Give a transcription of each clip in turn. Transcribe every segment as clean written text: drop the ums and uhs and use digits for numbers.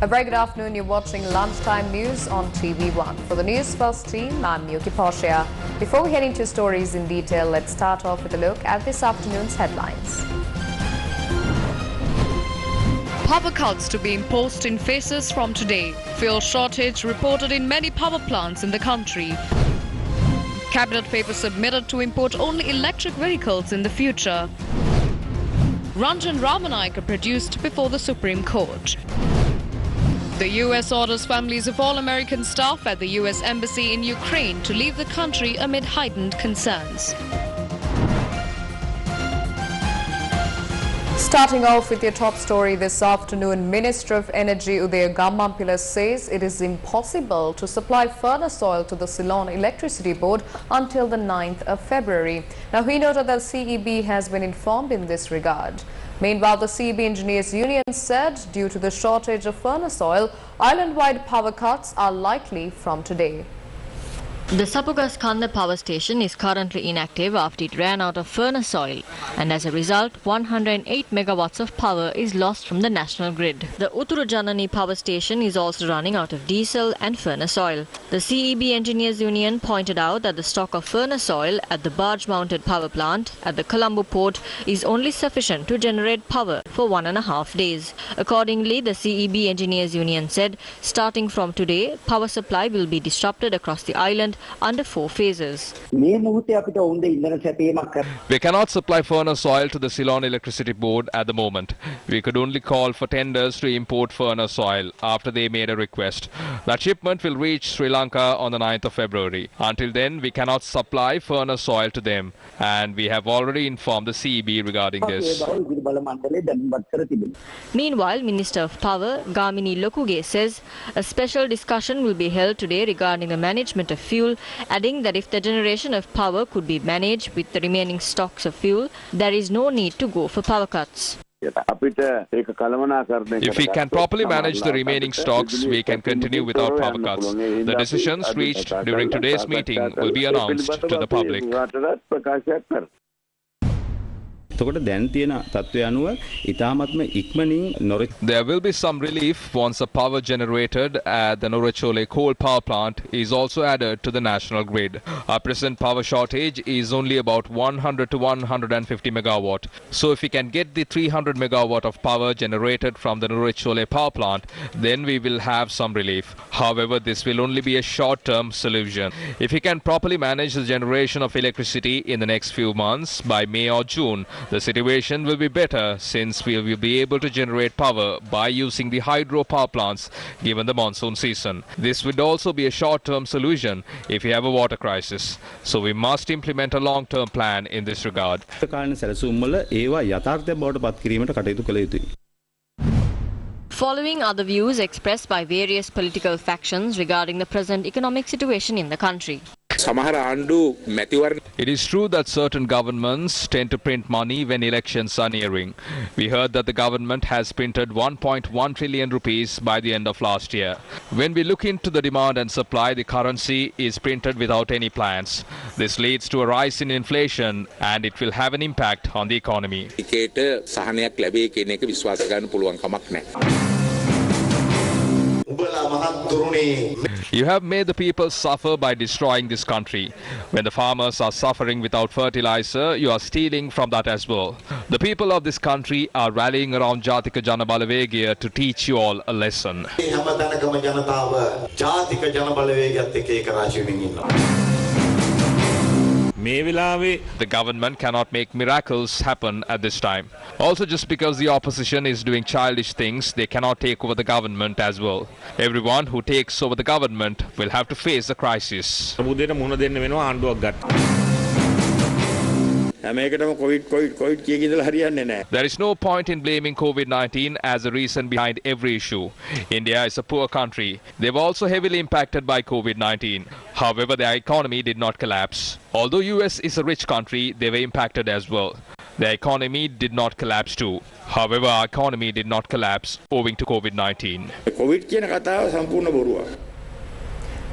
A very good afternoon. You're watching Lunchtime News on TV1. For the News First team, I'm Yuki Portia. Before we head into stories in detail, let's start off with a look at this afternoon's headlines. Power cuts to be imposed in phases from today. Fuel shortage reported in many power plants in the country. Cabinet papers submitted to import only electric vehicles in the future. Ranjan Ramanayaka produced before the Supreme Court. The U.S. orders families of all American staff at the U.S. Embassy in Ukraine to leave the country amid heightened concerns. Starting off with your top story this afternoon, Minister of Energy Udaya Gammampila says it is impossible to supply furnace oil to the Ceylon Electricity Board until the 9th of February. Now, he noted that CEB has been informed in this regard. Meanwhile, the CEB Engineers Union said due to the shortage of furnace oil, island-wide power cuts are likely from today. The Sapugaskanda power station is currently inactive after it ran out of furnace oil, and as a result 108 megawatts of power is lost from the national grid. The Utturajanani power station is also running out of diesel and furnace oil. The CEB Engineers Union pointed out that the stock of furnace oil at the barge-mounted power plant at the Colombo port is only sufficient to generate power for 1.5 days. Accordingly, the CEB Engineers Union said starting from today, power supply will be disrupted across the island under 4 phases. We cannot supply furnace oil to the Ceylon Electricity Board at the moment. We could only call for tenders to import furnace oil after they made a request. That shipment will reach Sri Lanka on the 9th of February. Until then, we cannot supply furnace oil to them, and we have already informed the CEB regarding this. Meanwhile, Minister of Power Gamini Lokuge says a special discussion will be held today regarding the management of fuel, adding that if the generation of power could be managed with the remaining stocks of fuel, there is no need to go for power cuts. If we can properly manage the remaining stocks, we can continue without power cuts. The decisions reached during today's meeting will be announced to the public. There will be some relief once the power generated at the Norechole coal power plant is also added to the national grid. Our present power shortage is only about 100 to 150 megawatt. So if we can get the 300 megawatt of power generated from the Norechole power plant, then we will have some relief. However, this will only be a short-term solution. If we can properly manage the generation of electricity in the next few months, by May or June, the situation will be better since we will be able to generate power by using the hydro power plants given the monsoon season. This would also be a short-term solution if we have a water crisis. So we must implement a long-term plan in this regard. Following other views expressed by various political factions regarding the present economic situation in the country. It is true that certain governments tend to print money when elections are nearing. We heard that the government has printed 1.1 trillion rupees by the end of last year. When we look into the demand and supply, the currency is printed without any plans. This leads to a rise in inflation and it will have an impact on the economy. You have made the people suffer by destroying this country. When the farmers are suffering without fertilizer, you are stealing from that as well. The people of this country are rallying around Jatika Jana Balawegaya to teach you all a lesson. The government cannot make miracles happen at this time. Also, just because the opposition is doing childish things, they cannot take over the government as well. Everyone who takes over the government will have to face the crisis. There is no point in blaming COVID-19 as a reason behind every issue. India is a poor country. They were also heavily impacted by COVID-19. However, their economy did not collapse. Although US is a rich country, they were impacted as well. Their economy did not collapse too. However, our economy did not collapse owing to COVID-19.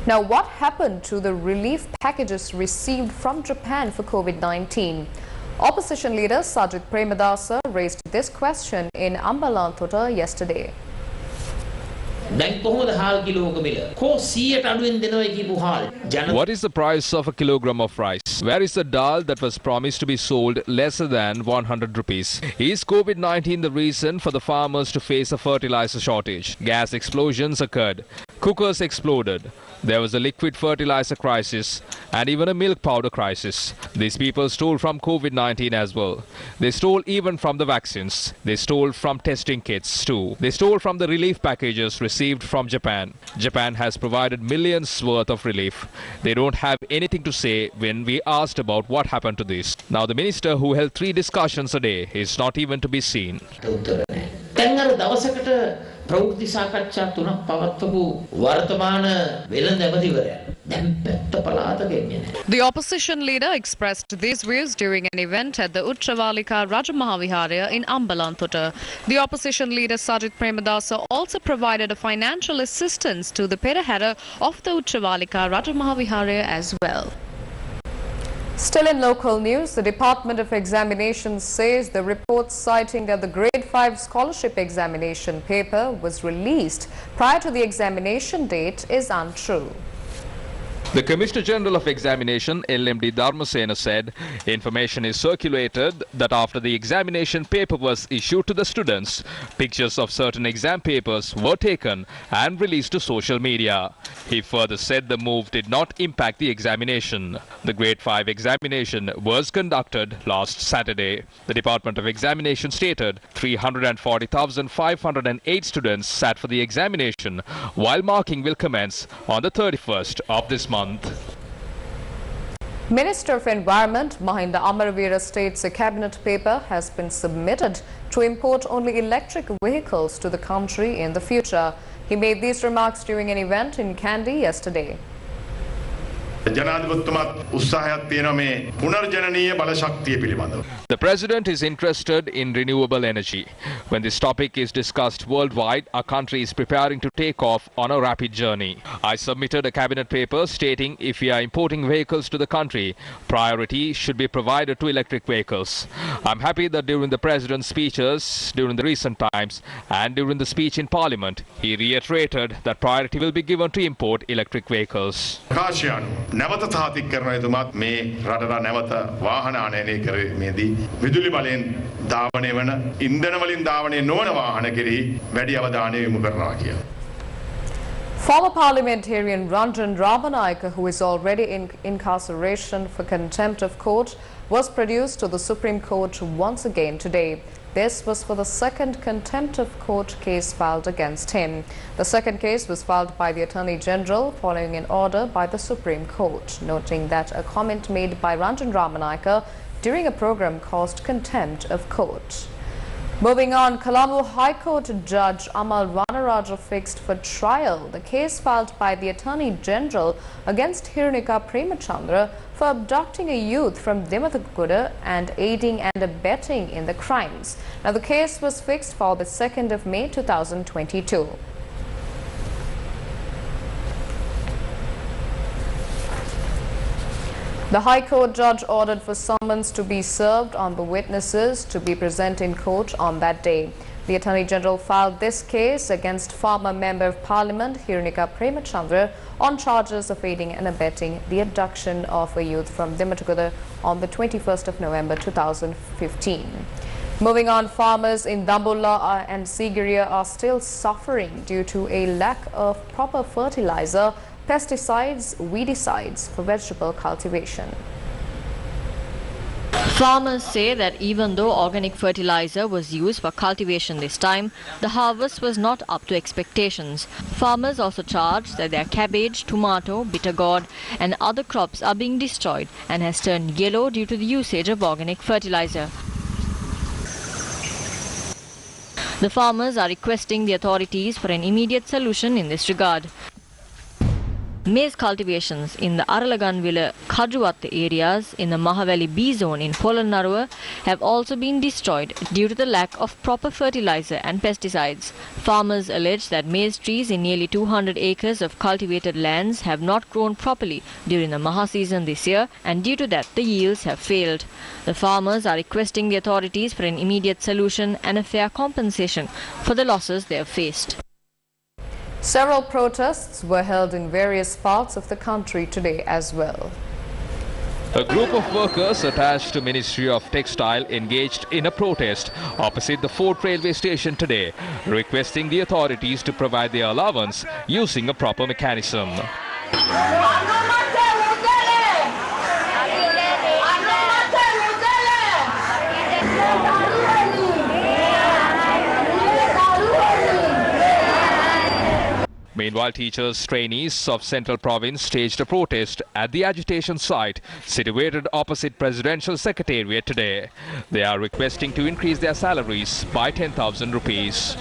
Now, what happened to the relief packages received from Japan for COVID-19? Opposition leader Sajid Premadasa raised this question in Ambalantota yesterday. What is the price of a kilogram of rice? Where is the dal that was promised to be sold lesser than 100 rupees? Is COVID-19 the reason for the farmers to face a fertilizer shortage? Gas explosions occurred. Cookers exploded. There was a liquid fertilizer crisis and even a milk powder crisis. These people stole from COVID-19 as well. They stole even from the vaccines. They stole from testing kits too. They stole from the relief packages received from Japan. Japan has provided millions worth of relief. They don't have anything to say when we asked about what happened to this. Now the minister, who held 3 discussions a day, is not even to be seen. ප්‍රවෘත්ති සාකච්ඡා තුනක් පවත්වපු වර්තමාන වෙළඳ ඇමතිවරයා දැන් පැත්ත පළාතක එන්නේ නැහැ. The opposition leader expressed these views during an event at the Utravalika Rajamahaviharaya in Ambalantota. The opposition leader Sajith Premadasa also provided a financial assistance to the Perahera of the Utravalika Rajamahaviharaya as well. Still in local news, the Department of Examinations says the report citing that the Grade 5 scholarship examination paper was released prior to the examination date is untrue. The Commissioner General of Examination, LMD Dharmasena, said information is circulated that after the examination paper was issued to the students, pictures of certain exam papers were taken and released to social media. He further said the move did not impact the examination. The Grade 5 examination was conducted last Saturday. The Department of Examination stated 340,508 students sat for the examination, while marking will commence on the 31st of this month. Minister of Environment Mahinda Amaravira states a cabinet paper has been submitted to import only electric vehicles to the country in the future. He made these remarks during an event in Kandy yesterday. The President is interested in renewable energy. When this topic is discussed worldwide, our country is preparing to take off on a rapid journey. I submitted a cabinet paper stating if we are importing vehicles to the country, priority should be provided to electric vehicles. I'm happy that during the President's speeches during the recent times and during the speech in Parliament, he reiterated that priority will be given to import electric vehicles. නැවත සාතික කරන එතුමාත් මේ රටට නැවත වාහන ආනයනය කිරීමේදී විදුලි බලෙන් ධාවනය වන ඉන්ධන වලින් ධාවනය නොවන වාහන කෙරෙහි වැඩි අවධානය යොමු කරනවා කියලා. Former parliamentarian Ranjan Ramanayake, who is already in incarceration for contempt of court, was produced to the Supreme Court once again today. This was for the second contempt of court case filed against him. The second case was filed by the Attorney General following an order by the Supreme Court, noting that a comment made by Ranjan Ramanayake during a program caused contempt of court. Moving on, Colombo High Court Judge Amal Vanaraja fixed for trial the case filed by the Attorney General against Hirunika Premachandra for abducting a youth from Dimathakuda and aiding and abetting in the crimes. Now, the case was fixed for the 2nd of May 2022. The High Court judge ordered for summons to be served on the witnesses to be present in court on that day. The Attorney General filed this case against former Member of Parliament Hirunika Premachandra on charges of aiding and abetting the abduction of a youth from Dimathakuda on the 21st of November 2015. Moving on, farmers in Dambulla and Sigiriya are still suffering due to a lack of proper fertilizer, pesticides, weedicides for vegetable cultivation. Farmers say that even though organic fertilizer was used for cultivation this time, the harvest was not up to expectations. Farmers also charge that their cabbage, tomato, bitter gourd and other crops are being destroyed and has turned yellow due to the usage of organic fertilizer. The farmers are requesting the authorities for an immediate solution in this regard. Maize cultivations in the Aralaganvilla, Kajuwatta areas in the Mahaveli B zone in Polonnaruwa have also been destroyed due to the lack of proper fertilizer and pesticides. Farmers allege that maize trees in nearly 200 acres of cultivated lands have not grown properly during the Maha season this year, and due to that the yields have failed. The farmers are requesting the authorities for an immediate solution and a fair compensation for the losses they have faced. Several protests were held in various parts of the country today as well. A group of workers attached to Ministry of Textile engaged in a protest opposite the Fort railway station today, requesting the authorities to provide their allowance using a proper mechanism. Meanwhile, teachers, trainees of Central Province staged a protest at the agitation site situated opposite Presidential Secretariat today. They are requesting to increase their salaries by 10,000 rupees.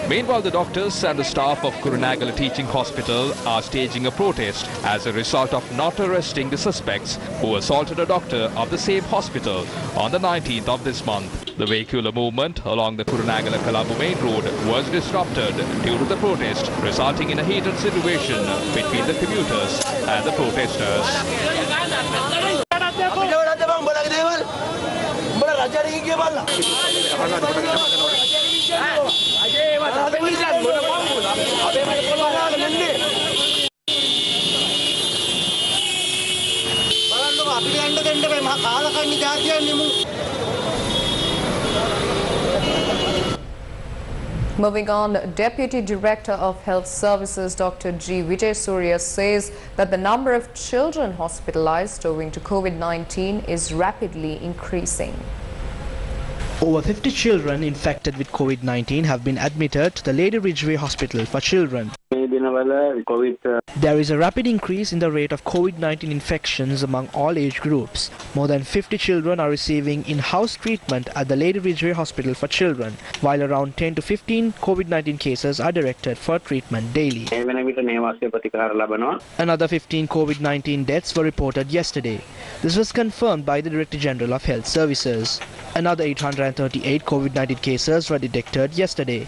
Meanwhile, the doctors and the staff of Kurunagala Teaching Hospital are staging a protest as a result of not arresting the suspects who assaulted a doctor of the same hospital on the 19th of this month. The vehicular movement along the Kurunagala-Colombo main road was disrupted due to the protest, resulting in a heated situation between the commuters and the protesters. Moving on, Deputy Director of Health Services Dr. G. Vijay Surya says that the number of children hospitalized owing to COVID-19 is rapidly increasing. Over 50 children infected with COVID-19 have been admitted to the Lady Ridgeway Hospital for Children. There is a rapid increase in the rate of COVID-19 infections among all age groups. More than 50 children are receiving in-house treatment at the Lady Ridgeway Hospital for Children, while around 10 to 15 COVID-19 cases are directed for treatment daily. Another 15 COVID-19 deaths were reported yesterday. This was confirmed by the Director General of Health Services. Another 838 COVID-19 cases were detected yesterday.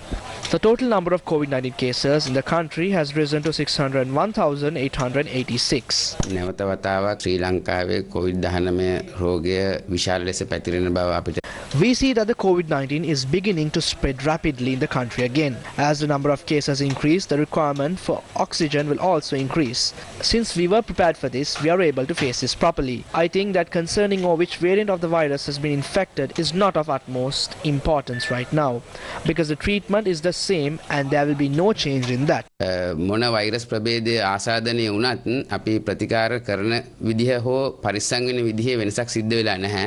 The total number of COVID-19 cases in the country has risen to 601,886. නැවත වතාවක් ශ්‍රී ලංකාවේ COVID-19 රෝගය විශාල ලෙස පැතිරෙන බව අපිට We see that the COVID-19 is beginning to spread rapidly in the country again. As the number of cases increase, the requirement for oxygen will also increase. Since we were prepared for this, we are able to face this properly. I think that concerning which variant of the virus has been infected is not of utmost importance right now, because the treatment is the same and there will be no change in that. මොන virus ප්‍රභේදය ආසාදනය වුණත් අපි ප්‍රතිකාර කරන විදිහ හෝ පරිස්සම් වෙන විදිහේ වෙනසක් සිද්ධ වෙලා නැහැ.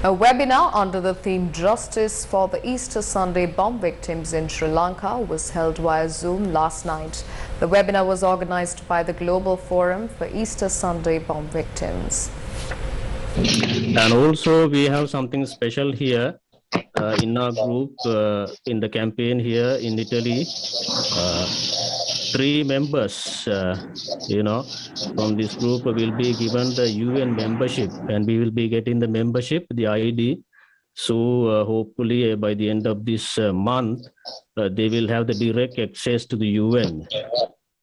A webinar under the theme Justice for the Easter Sunday bomb victims in Sri Lanka was held via Zoom last night. The webinar was organized by the Global Forum for Easter Sunday bomb victims. And also we have something special here in our group in the campaign here in Italy. 3 members from this group will be given the UN membership, and we will be getting the membership, the ID. So hopefully by the end of this month they will have the direct access to the UN,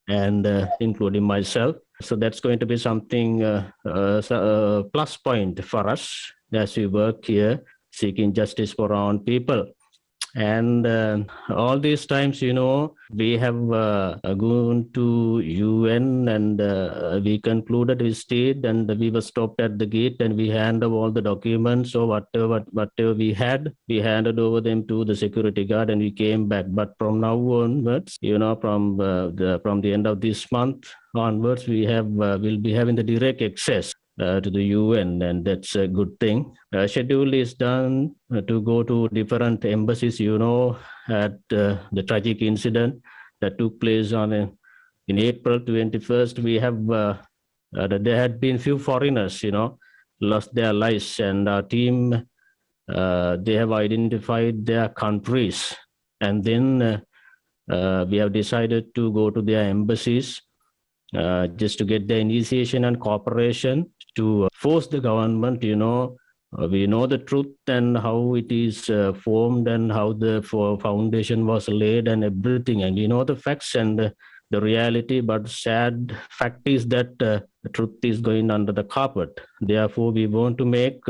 and including myself. So that's going to be something plus point for us as we work here seeking justice for our own people. And all these times, we have gone to UN, and we concluded, we stayed, and we were stopped at the gate, and we handed over all the documents. So whatever we had, we handed over them to the security guard, and we came back. But from now onwards, from the end of this month onwards, will be having the direct access to the UN, and that's a good thing. Schedule is done to go to different embassies, at the tragic incident that took place in April 21st. We have there had been few foreigners, lost their lives, and our team they have identified their countries, and then we have decided to go to their embassies just to get the initiation and cooperation to force the government. We know the truth and how it is formed and how the foundation was laid and everything, and we know the facts and the reality. But sad fact is that truth is going under the carpet. Therefore, we want to make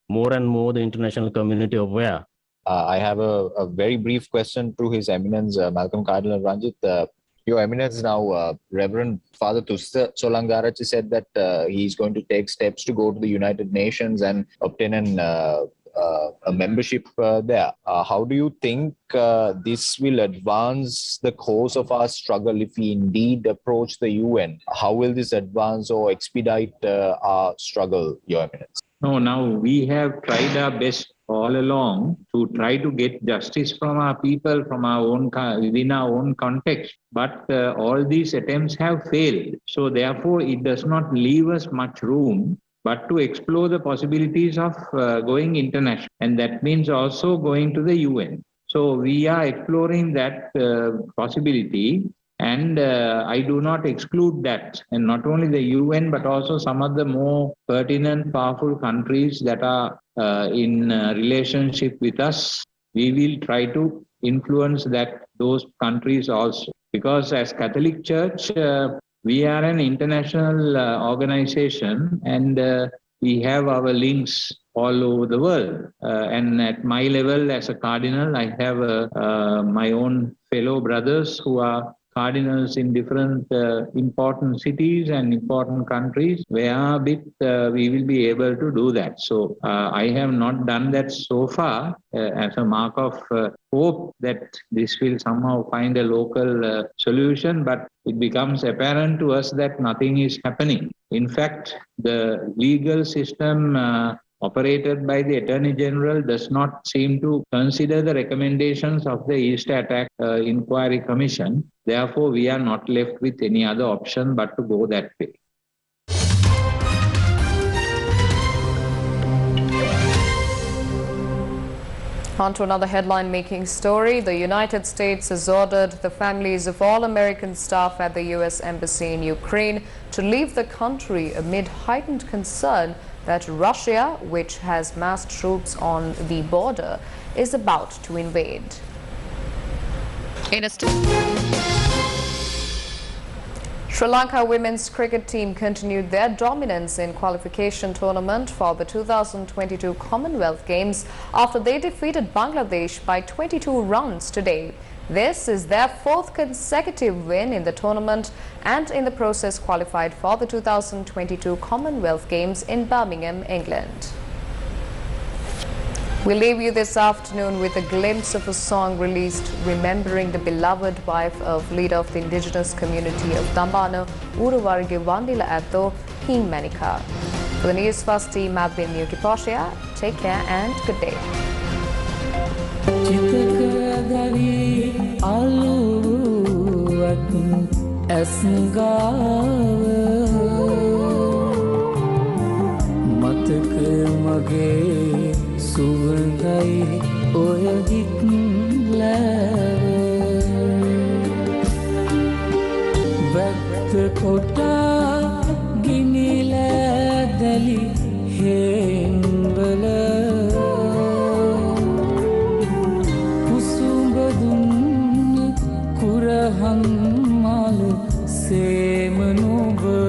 more and more the international community aware. I have a very brief question to His Eminence Malcolm Cardinal Ranjit. Your Eminence now, Reverend Father Tusta Solangarachi said that he's going to take steps to go to the United Nations and obtain a membership there. How do you think this will advance the course of our struggle if we indeed approach the UN? How will this advance or expedite our struggle, Your Eminence? No, now we have tried our best all along to try to get justice from our people, from our own within our own context. But all these attempts have failed. So therefore, it does not leave us much room but to explore the possibilities of going international. And that means also going to the UN. So we are exploring that possibility. And I do not exclude that. And not only the UN, but also some of the more pertinent, powerful countries that are in relationship with us. We will try to influence those countries also. Because as Catholic Church, we are an international organization and we have our links all over the world. And at my level as a cardinal, I have my own fellow brothers who are cardinals in different important cities and important countries where we will be able to do that. So I have not done that so far as a mark of hope that this will somehow find a local solution, but it becomes apparent to us that nothing is happening. In fact, the legal system operated by the Attorney General does not seem to consider the recommendations of the East Attack Inquiry Commission. Therefore, we are not left with any other option but to go that way. On to another headline-making story. The United States has ordered the families of all American staff at the U.S. Embassy in Ukraine to leave the country amid heightened concern that Russia, which has massed troops on the border, is about to invade. In a Sri Lanka women's cricket team continued their dominance in qualification tournament for the 2022 Commonwealth Games after they defeated Bangladesh by 22 runs today. This is their fourth consecutive win in the tournament and in the process qualified for the 2022 Commonwealth Games in Birmingham, England. We leave you this afternoon with a glimpse of a song released remembering the beloved wife of leader of the indigenous community of Dambana, Uruvarge Wandila Atto, Hing Manika. For the Newsfirst team, I've been Yuki Poshia. Take care and good day. සුවඳයි ඔය හිත් වැත්ත කොටා ගිනිල දැලි හේන්වල කුසුඹ දුන්න කුරහන් මල සේම නුඹ